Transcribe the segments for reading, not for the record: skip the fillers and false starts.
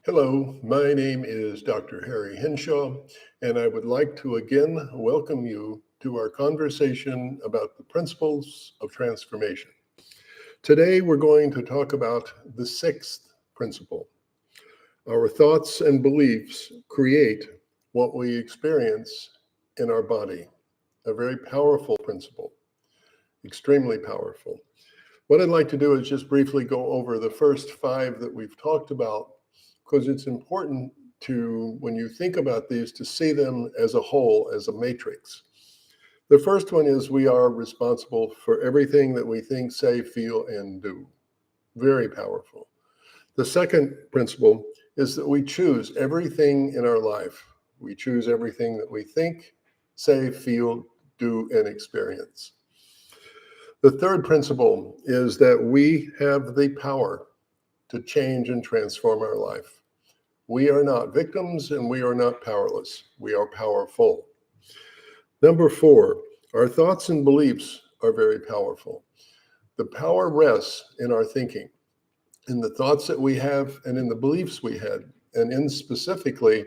Hello, my name is Dr. Harry Henshaw, and I would like to again welcome you to our conversation about the principles of transformation. Today, we're going to talk about the sixth principle. Our thoughts and beliefs create what we experience in our body, a very powerful principle, extremely powerful. What I'd like to do is just briefly go over the first five that we've talked about, because it's important to, when you think about these, to see them as a whole, as a matrix. The first one is we are responsible for everything that we think, say, feel, and do. Very powerful. The second principle is that we choose everything in our life. We choose everything that we think, say, feel, do, and experience. The third principle is that we have the power to change and transform our life. We are not victims and we are not powerless. We are powerful. Number four, our thoughts and beliefs are very powerful. The power rests in our thinking, in the thoughts that we have and in the beliefs we had, and in specifically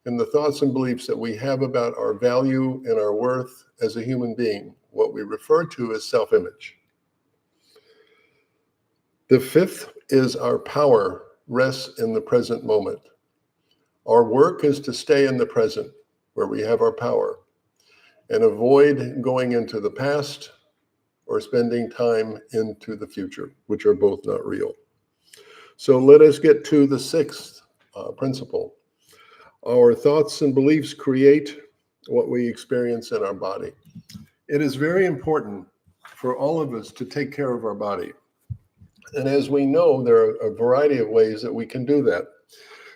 in the thoughts and beliefs that we have about our value and our worth as a human being, what we refer to as self-image. The fifth is our power rests in the present moment. Our work is to stay in the present, where we have our power, and avoid going into the past or spending time into the future, which are both not real. So let us get to the sixth principle. Our thoughts and beliefs create what we experience in our body. It is very important for all of us to take care of our body. And as we know, there are a variety of ways that we can do that.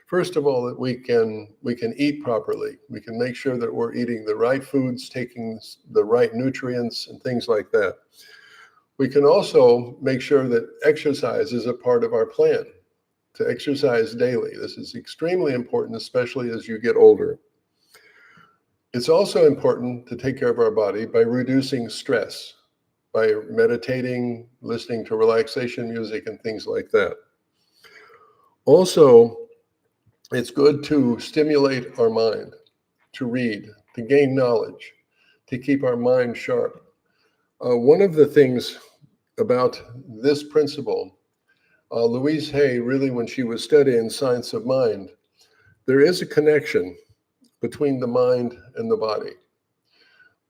First of all, that we can eat properly. We can make sure that we're eating the right foods, taking the right nutrients and things like that. We can also make sure that exercise is a part of our plan, to exercise daily. This is extremely important, especially as you get older. It's also important to take care of our body by reducing stress, by meditating, listening to relaxation music and things like that. Also, it's good to stimulate our mind, to read, to gain knowledge, to keep our mind sharp. One of the things about this principle, Louise Hay, really when she was studying science of mind, there is a connection between the mind and the body.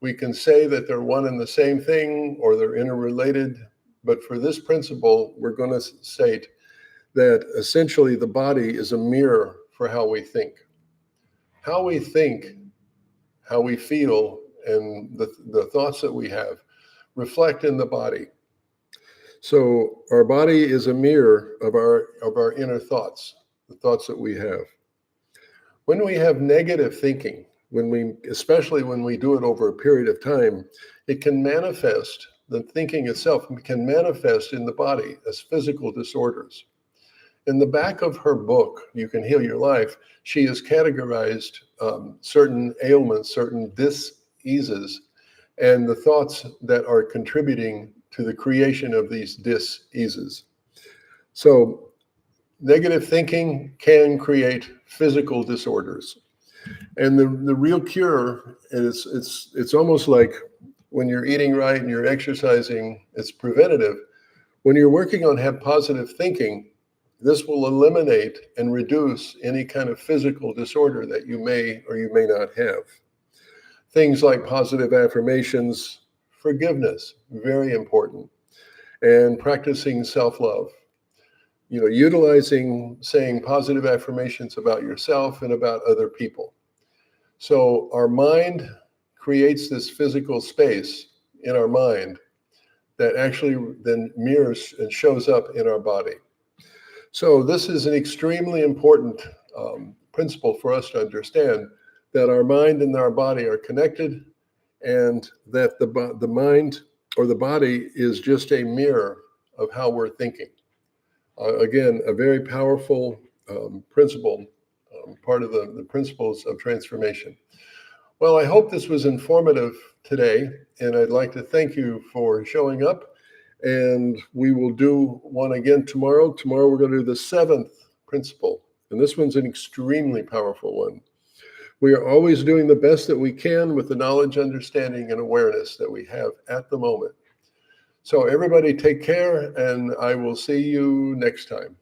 We can say that they're one and the same thing or they're interrelated, but for this principle, we're going to state that essentially the body is a mirror for how we think. How we think, how we feel, and the thoughts that we have reflect in the body. So our body is a mirror of our inner thoughts, the thoughts that we have. When we have negative thinking, especially when we do it over a period of time, it can manifest, the thinking itself can manifest in the body as physical disorders. In the back of her book, You Can Heal Your Life, she has categorized certain ailments, certain dis-eases, and the thoughts that are contributing to the creation of these dis-eases. So negative thinking can create physical disorders. And the real cure is it's almost like when you're eating right and you're exercising, it's preventative. When you're working on have positive thinking, this will eliminate and reduce any kind of physical disorder that you may or you may not have. Things like positive affirmations, forgiveness, very important, and practicing self-love. Utilizing saying positive affirmations about yourself and about other people. So our mind creates this physical space in our mind that actually then mirrors and shows up in our body. So this is an extremely important principle for us to understand, that our mind and our body are connected, and that the mind or the body is just a mirror of how we're thinking. Again, a very powerful principle, part of the principles of transformation. Well, I hope this was informative today, and I'd like to thank you for showing up. And we will do one again tomorrow. Tomorrow we're going to do the seventh principle, And this one's an extremely powerful one. We are always doing the best that we can with the knowledge, understanding, and awareness that we have at the moment. So everybody take care, and I will see you next time.